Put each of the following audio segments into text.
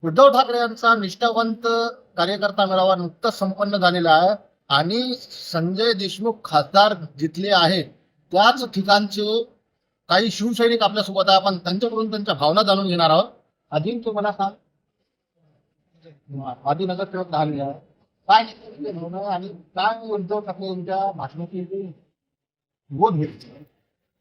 उद्धव ठाकरे यांचा निष्ठावंत कार्यकर्ता मेळावा नुकताच संपन्न झालेला आहे आणि संजय देशमुख खासदार जिथले आहेत त्याच ठिकाणचे काही शिवसैनिक आपल्यासोबत आहे. आपण त्यांच्याकडून त्यांच्या भावना जाणून घेणार आहोत. आधी तुम्हाला सांग, आधी नगरसेवक झाले आहे, काय नेतृत्व भावना आणि काय उद्धव ठाकरे यांच्या भाषणाची बोध घेतली?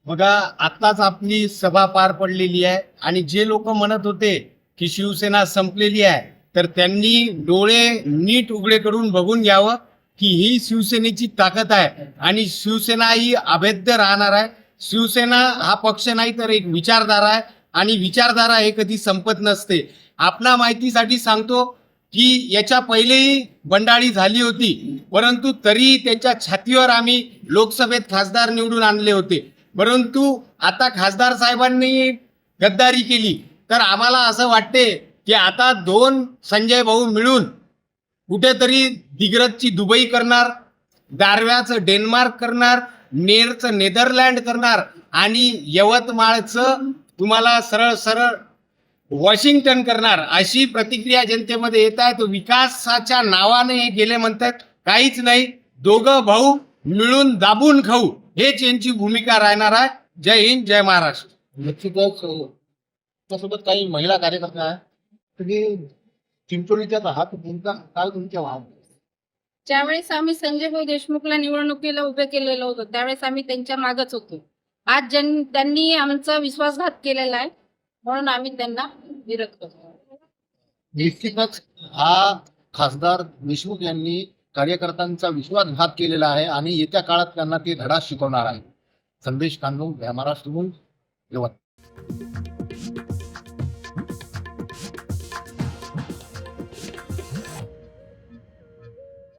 बघा, आताच आपली सभा पार पडलेली आहे आणि जे लोक म्हणत होते की शिवसेना संपलेली आहे, तर त्यांनी डोळे नीट उघडे करून बघून घ्यावं की ही शिवसेनेची ताकद आहे आणि शिवसेना ही अभेद्य राहणार आहे. शिवसेना हा पक्ष नाही तर एक विचारधारा आहे आणि विचारधारा हे कधी संपत नसते. आपल्या माहितीसाठी सांगतो की याच्या पहिलेही बंडाळी झाली होती, परंतु तरी त्यांच्या छातीवर आम्ही लोकसभेत खासदार निवडून आणले होते. परंतु आता खासदार साहेबांनी गद्दारी केली, तर आम्हाला असं वाटते की आता दोन संजय भाऊ मिळून कुठेतरी दिग्रजची दुबई करणार, दारव्याचं डेन्मार्क करणार, नेरचं नेदरलँड करणार आणि यवतमाळचं तुम्हाला सरळ सरळ वॉशिंग्टन करणार, अशी प्रतिक्रिया जनतेमध्ये येत आहे. तो विकासाच्या नावाने हे गेले म्हणतात, काहीच नाही. दोघं भाऊ मिळून दाबून खाऊ हेच यांची भूमिका राहणार आहे. जय हिंद, जय महाराष्ट्र. निश्चितच त्यासोबत काही महिला कार्यकर्ते आहेत. तुम्ही चिंचोलीच्याच आहात, तुमचा काय तुमच्या भाव? ज्यावेळेस आम्ही संजय भाऊ देशमुखला निवडणुकीला उभे केलेलं होतं त्यावेळेस आम्ही त्यांच्या मागच होतो. आज त्यांनी आमचा विश्वासघात केलेला आहे म्हणून आम्ही त्यांना विरोध करतो. निश्चितच हा खासदार देशमुख यांनी कार्यकर्त्यांचा विश्वासघात केलेला आहे आणि येत्या काळात त्यांना ते धडा शिकवणार आहे. संदेश कांदून, महाराष्ट्र, यवतमाळ.